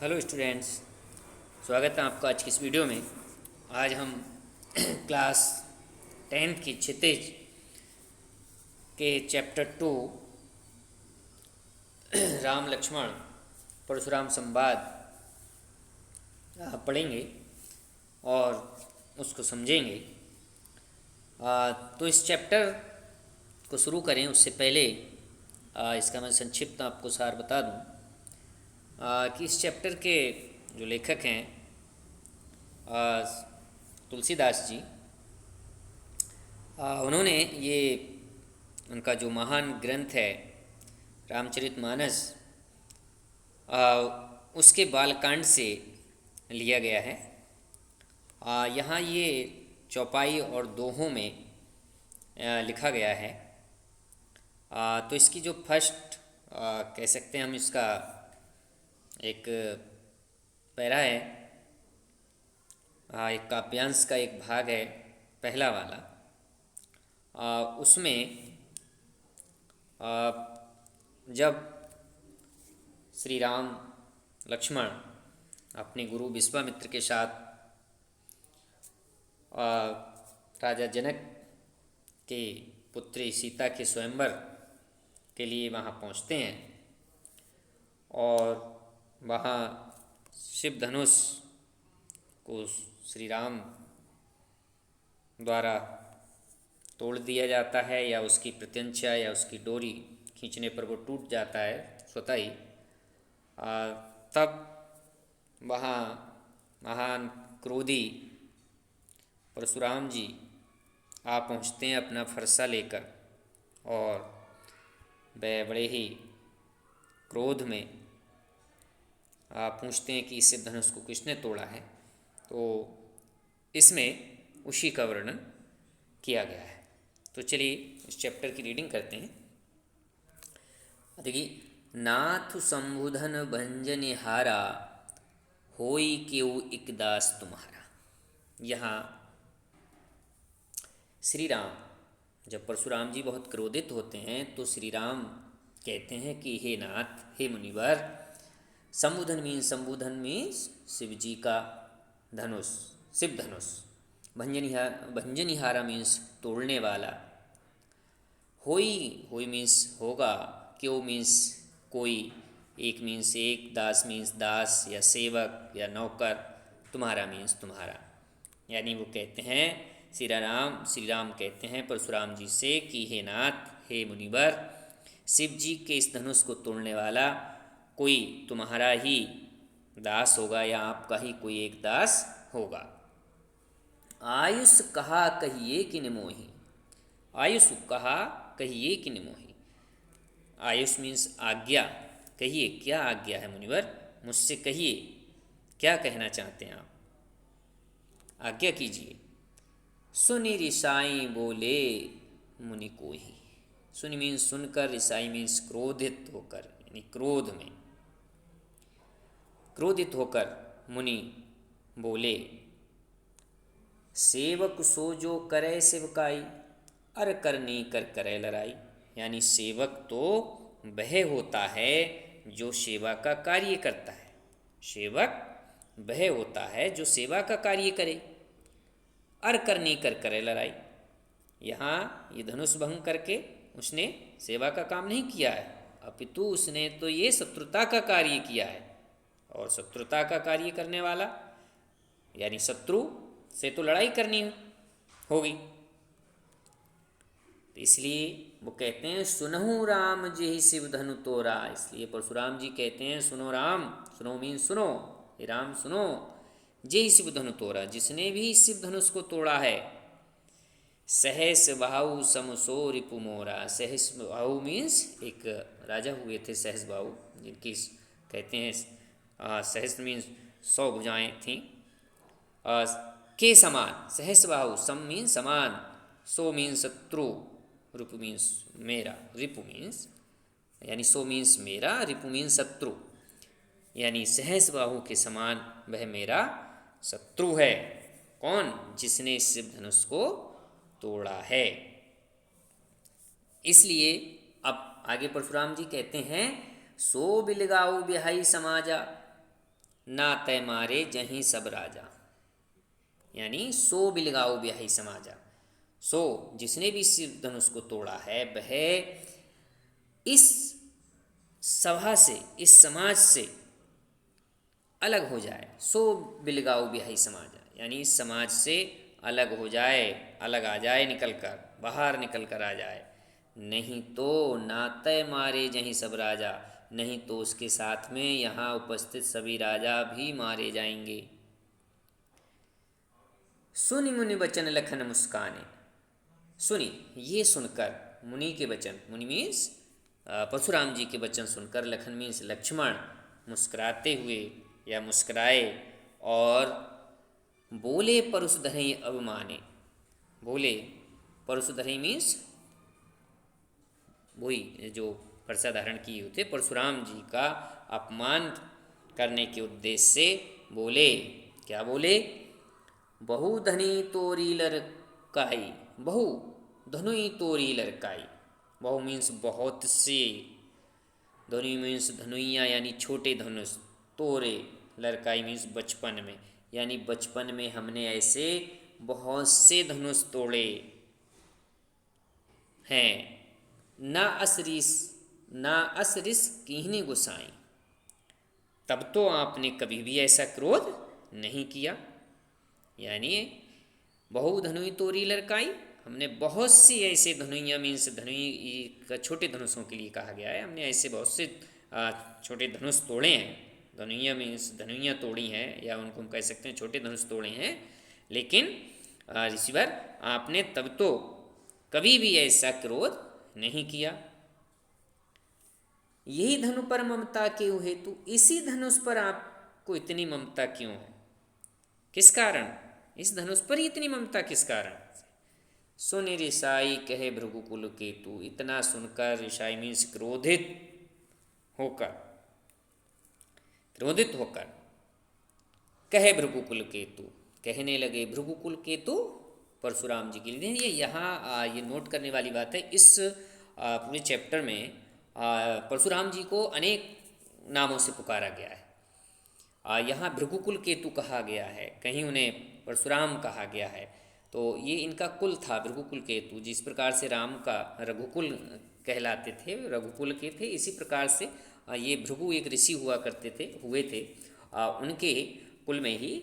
Hello students. स्वागत है आपका आज की इस वीडियो में। आज हम क्लास 10th की क्षितिज के चैप्टर 2 राम लक्ष्मण परशुराम संवाद पढ़ेंगे और उसको समझेंगे। तो इस चैप्टर को शुरू करें उससे पहले इसका मैं संक्षिप्त आपको सार बता दूं कि इस चैप्टर के जो लेखक हैं आ, तुलसीदास जी, उन्होंने ये उनका जो महान ग्रंथ है रामचरितमानस, उसके बालकांड से लिया गया है। यहाँ ये चौपाई और दोहों में लिखा गया है। तो इसकी जो फर्स्ट कह सकते हैं हम, इसका एक पैरा है, एक काव्यांश का एक भाग है पहला वाला। उसमें जब श्री राम लक्ष्मण अपने गुरु विश्वामित्र के साथ राजा जनक के पुत्री सीता के स्वयंवर के लिए वहाँ पहुँचते हैं और वहाँ शिव धनुष को श्री राम द्वारा तोड़ दिया जाता है, या उसकी प्रत्यंचा या उसकी डोरी खींचने पर वो टूट जाता है स्वतः ही। तब वहाँ महान क्रोधी परशुराम जी आ पहुँचते हैं अपना फरसा लेकर, और वह बड़े ही क्रोध में पूछते हैं कि इस शिव धनुष को किसने तोड़ा है। तो इसमें उसी का वर्णन किया गया है। तो चलिए इस चैप्टर की रीडिंग करते हैं। देखिए, नाथ संबुधन भंजनिहारा होई केउ इकदास तुम्हारा। यहाँ श्री राम, जब परशुराम जी बहुत क्रोधित होते हैं तो श्री राम कहते हैं कि हे नाथ, हे मुनिवर। संबुधन मीन्स शिव जी का धनुष, शिव धनुष। भंजनिहारा मीन्स तोड़ने वाला। होई मीन्स होगा, क्यों मीन्स कोई, एक मीन्स एक, दास मीन्स दास या सेवक या नौकर, तुम्हारा मीन्स तुम्हारा। यानी वो कहते हैं, श्री राम कहते हैं परशुराम जी से कि हे नाथ, हे मुनिवर, शिव जी के इस धनुष को तोड़ने वाला कोई तुम्हारा ही दास होगा, या आपका ही कोई एक दास होगा। आयुष कहा कहिए कि मोहि। आयुष कहा कहिए कि मोहि। आयुष मीन्स आज्ञा। कहिए, क्या आज्ञा है मुनिवर, मुझसे कहिए, क्या कहना चाहते हैं आप, आज्ञा कीजिए। सुनि रिसाई बोले मुनि को ही। सुनि मीन्स सुनकर, रिसाई मीन्स क्रोधित होकर, यानी क्रोध में क्रोधित होकर मुनि बोले, सेवक सो जो करे सेवकाई, अर करनी कर करे लड़ाई। यानी सेवक तो वह होता है जो सेवा का कार्य करता है। सेवक वह होता है जो सेवा का कार्य करे। अर करनी कर करे लड़ाई। यहाँ ये धनुष भंग करके उसने सेवा का काम नहीं किया है, अपितु उसने तो ये शत्रुता का कार्य किया है। और शत्रुता का कार्य करने वाला यानी शत्रु से तो लड़ाई करनी होगी। तो इसलिए वो कहते हैं, सुनहु राम जी शिव धनु तोरा। इसलिए परशुराम जी कहते हैं, सुनो राम, सुनो मीन सुनो, हे राम सुनो, जय शिव धनु तोरा, जिसने भी शिव धनुष को तोड़ा है। सहस बाहु समसो रिपु मोरा। सहस बाहु मीन्स एक राजा हुए थे सहस बाहु, जिनकी कहते हैं सहस मीन्स 100 भुजाएं थीं। के समान, सहस बाहु, सम मीन्स समान, सो मीन्स शत्रु, रिपु मीन्स मेरा, रिपु मीन्स यानी सो मीन्स मेरा, रिपु मीन्स शत्रु। यानी सहस बाहु के समान वह मेरा शत्रु है। कौन? जिसने शिव धनुष को तोड़ा है। इसलिए अब आगे परशुराम जी कहते हैं, सो बिलगाऊ बिहाई समाजा। ना तय मारे जहीं सब राजा, यानी सो बिलगाओ ब्याही समाजा। सो जिसने भी शिव धनुष को तोड़ा है वह इस सभा से, इस समाज से अलग हो जाए। सो बिलगाओ ब्याही समाजा, यानी इस समाज से अलग हो जाए, अलग आ जाए, निकल कर बाहर निकल कर आ जाए। नहीं तो नातय मारे जहीं सब राजा, नहीं तो उसके साथ में यहाँ उपस्थित सभी राजा भी मारे जाएंगे। सुनि मुनि वचन लखन मुस्काने, सुनी ये सुनकर मुनि के वचन, मुनि मीन्स परशुराम जी के वचन सुनकर, लखन मीन्स लक्ष्मण, मुस्कुराते हुए या मुस्कुराए और बोले परशुधरई अवमाने। बोले परशुधरई मीन्स वही जो परसा धारण किए होते, परशुराम जी का अपमान करने के उद्देश्य से बोले। क्या बोले? बहु धनी तोरी लरकाई, बहु धनुई तोरी लरकाई। बहु मीन्स बहुत से, धनुई मीन्स धनुइया यानी छोटे धनुष, तोरे लरकाई मीन्स बचपन में, यानी बचपन में हमने ऐसे बहुत से धनुष तोड़े हैं। ना असरिस कीहने गुसाई, तब तो आपने कभी भी ऐसा क्रोध नहीं किया। यानी बहु धनुई तोरी लड़काई, हमने बहुत सी ऐसे धनुइया मीन्स धनुई छोटे धनुषों के लिए कहा गया है, हमने ऐसे बहुत से छोटे धनुष तोड़े हैं। धनुइया मीन्स धनुइया तोड़ी हैं, या उनको हम कह सकते हैं छोटे धनुष तोड़े हैं। लेकिन ऋषिवर आपने तब तो कभी भी ऐसा क्रोध नहीं किया। यही धनु पर ममता क्यों हेतु, इसी धनुष पर आपको इतनी ममता क्यों है? किस कारण? इस धनुष पर ही इतनी ममता किस कारण? सुनि ऋषाई कहे भृगुकुल केतु, इतना सुनकर ऋषाई मीन्स क्रोधित होकर, क्रोधित होकर कहे भृगुकुल केतु, कहने लगे भृगुकुल केतु परशुराम जी के लिए। ये यहाँ ये नोट करने वाली बात है, इस पूरे चैप्टर में परशुराम जी को अनेक नामों से पुकारा गया है। यहाँ भृगुकुल केतु कहा गया है, कहीं उन्हें परशुराम कहा गया है। तो ये इनका कुल था भृगुकुल केतु। जिस प्रकार से राम का रघुकुल कहलाते थे, रघुकुल के थे, इसी प्रकार से ये भृगु एक ऋषि हुए थे। उनके कुल में ही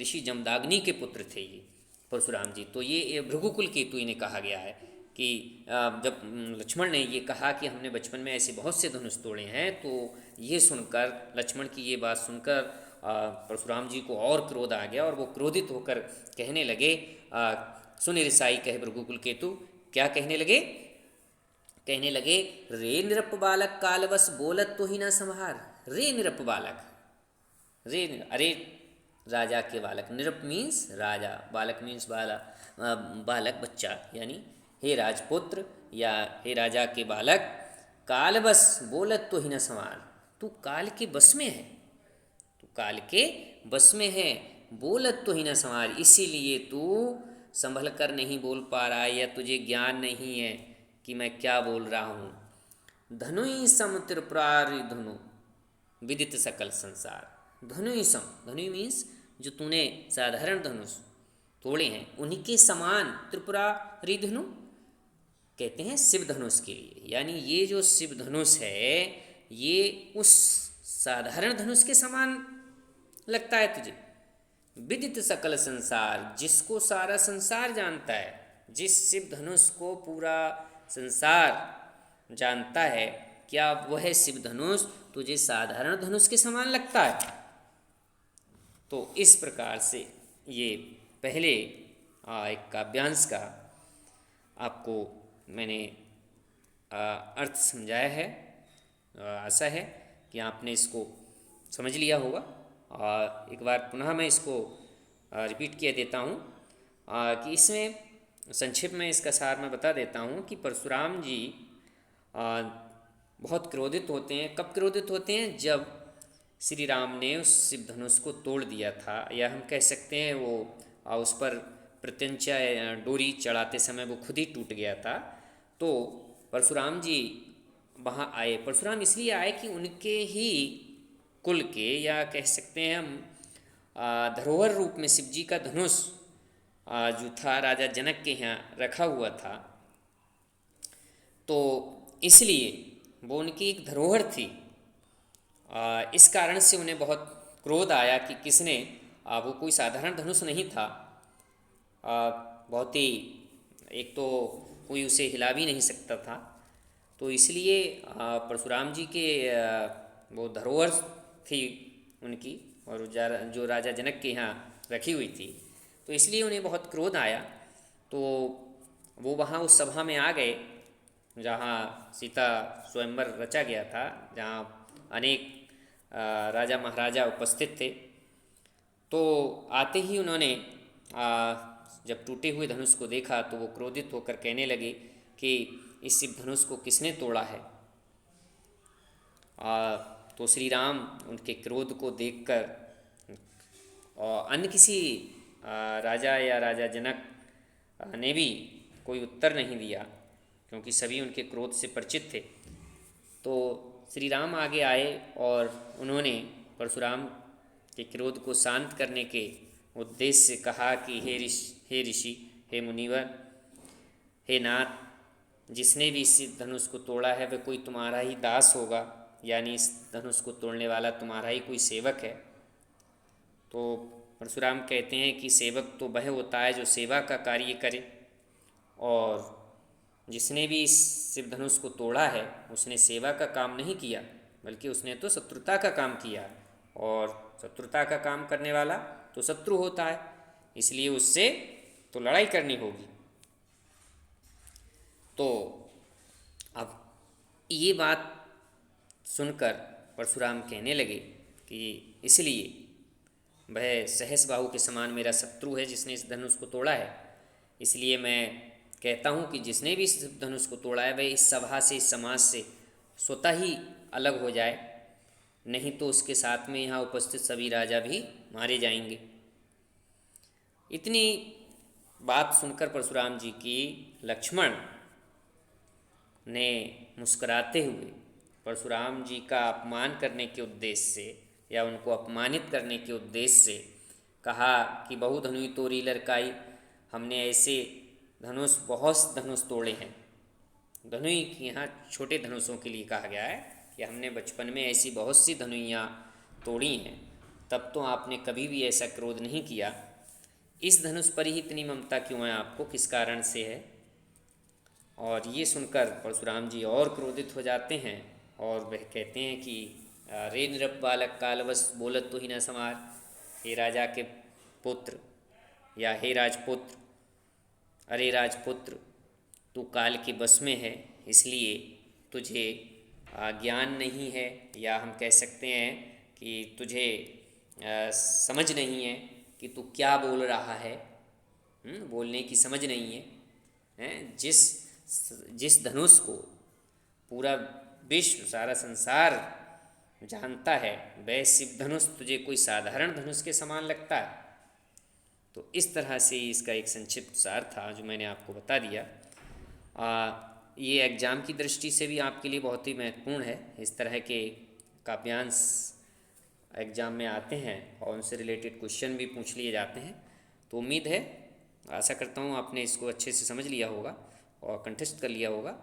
ऋषि जमदाग्नि के पुत्र थे ये परशुराम जी। तो ये भृगुकुल केतु इन्हें कहा गया है कि जब लक्ष्मण ने ये कहा कि हमने बचपन में ऐसे बहुत से धनुष तोड़े हैं, तो ये सुनकर, लक्ष्मण की ये बात सुनकर परशुराम जी को और क्रोध आ गया और वो क्रोधित होकर कहने लगे, सुनि ऋषाई कहे भृगुकुल केतु। क्या कहने लगे? कहने लगे रे निरप बालक कालवश बोलत तो ही ना संहार। रे निरप बालक, रे अरे राजा के बालक, निरप मीन्स राजा, बालक मीन्स बालक बच्चा, यानी हे राजपुत्र या हे राजा के बालक, कालवश बोलत तो ही न संवार, तू काल के बस में है, तू काल के बस में है, बोलत तो ही न संवार, इसीलिए तू संभल कर नहीं बोल पा रहा है या तुझे ज्ञान नहीं है कि मैं क्या बोल रहा हूँ। धनुई सम त्रिपुरारि धनु विदित सकल संसार। धनुई सम, धनुई मीन्स जो तूने साधारण धनुष तोड़े हैं उन्हीं के समान, त्रिपुरारि धनु कहते हैं शिव धनुष के लिए। यानी ये जो शिव धनुष है ये उस साधारण धनुष के समान लगता है तुझे। विदित सकल संसार, जिसको सारा संसार जानता है, जिस शिव धनुष को पूरा संसार जानता है, क्या वह शिव धनुष तुझे साधारण धनुष के समान लगता है? तो इस प्रकार से ये पहले एक काव्यांश का आपको मैंने अर्थ समझाया है। आशा है कि आपने इसको समझ लिया होगा। एक बार पुनः मैं इसको रिपीट किया देता हूँ कि इसमें संक्षेप में इसका सार मैं बता देता हूँ कि परशुराम जी बहुत क्रोधित होते हैं। कब क्रोधित होते हैं? जब श्री राम ने उस शिव धनुष को तोड़ दिया था, या हम कह सकते हैं वो उस पर प्रत्यंचा डोरी चढ़ाते समय वो खुद ही टूट गया था। तो परशुराम जी वहाँ आए। परशुराम इसलिए आए कि उनके ही कुल के, या कह सकते हैं हम धरोहर रूप में शिव जी का धनुष जो था राजा जनक के यहाँ रखा हुआ था, तो इसलिए वो उनकी एक धरोहर थी। इस कारण से उन्हें बहुत क्रोध आया कि किसने, वो कोई साधारण धनुष नहीं था, बहुत ही, एक तो कोई उसे हिला भी नहीं सकता था, तो इसलिए परशुराम जी के वो धरोहर थी उनकी, और जो राजा जनक के यहाँ रखी हुई थी, तो इसलिए उन्हें बहुत क्रोध आया। तो वो वहाँ उस सभा में आ गए जहाँ सीता स्वयंवर रचा गया था, जहाँ अनेक राजा महाराजा उपस्थित थे। तो आते ही उन्होंने जब टूटे हुए धनुष को देखा तो वो क्रोधित होकर कहने लगे कि इस शिव धनुष को किसने तोड़ा है। तो श्री राम उनके क्रोध को देखकर, और अन्य किसी राजा या राजा जनक ने भी कोई उत्तर नहीं दिया, क्योंकि सभी उनके क्रोध से परिचित थे। तो श्री राम आगे आए और उन्होंने परशुराम के क्रोध को शांत करने के उद्देश्य से कहा कि हे ऋषि, हे मुनिवर, हे नाथ, जिसने भी इस धनुष को तोड़ा है वह कोई तुम्हारा ही दास होगा, यानी इस धनुष को तोड़ने वाला तुम्हारा ही कोई सेवक है। तो परशुराम कहते हैं कि सेवक तो वह होता है जो सेवा का कार्य करे, और जिसने भी इस शिव धनुष को तोड़ा है उसने सेवा का काम नहीं किया, बल्कि उसने तो शत्रुता का काम किया, और शत्रुता का काम करने वाला तो शत्रु होता है, इसलिए उससे तो लड़ाई करनी होगी। तो अब ये बात सुनकर परशुराम कहने लगे कि इसलिए वह सहस बाहु के समान मेरा शत्रु है जिसने इस धनुष को तोड़ा है, इसलिए मैं कहता हूँ कि जिसने भी इस धनुष को तोड़ा है वह इस सभा से, इस समाज से स्वतः ही अलग हो जाए, नहीं तो उसके साथ में यहाँ उपस्थित सभी राजा भी मारे जाएंगे। इतनी बात सुनकर परशुराम जी की लक्ष्मण ने मुस्कुराते हुए परशुराम जी का अपमान करने के उद्देश्य से, या उनको अपमानित करने के उद्देश्य से कहा कि बहु धनुई तोरी लड़काई, हमने ऐसे धनुष, बहुत धनुष तोड़े हैं। धनुई यहाँ छोटे धनुषों के लिए कहा गया है कि हमने बचपन में ऐसी बहुत सी धनुइयाँ तोड़ी हैं, तब तो आपने कभी भी ऐसा क्रोध नहीं किया। इस धनुष पर ही इतनी ममता क्यों है आपको, किस कारण से है? और ये सुनकर परशुराम जी और क्रोधित हो जाते हैं और वह कहते हैं कि रे निरप बालक कालवश बोलत तो ही न समार, हे राजा के पुत्र या हे राजपुत्र, अरे राजपुत्र, तू काल के बस में है, इसलिए तुझे ज्ञान नहीं है, या हम कह सकते हैं कि तुझे समझ नहीं है कि तू क्या बोल रहा है, बोलने की समझ नहीं है, हैं? जिस धनुष को पूरा विश्व, सारा संसार जानता है, वह शिव धनुष तुझे कोई साधारण धनुष के समान लगता है। तो इस तरह से इसका एक संक्षिप्त सार था जो मैंने आपको बता दिया। ये एग्ज़ाम की दृष्टि से भी आपके लिए बहुत ही महत्वपूर्ण है। इस तरह के काव्यांश एग्ज़ाम में आते हैं और उनसे रिलेटेड क्वेश्चन भी पूछ लिए जाते हैं। तो उम्मीद है, आशा करता हूँ आपने इसको अच्छे से समझ लिया होगा और कंठस्थ कर लिया होगा।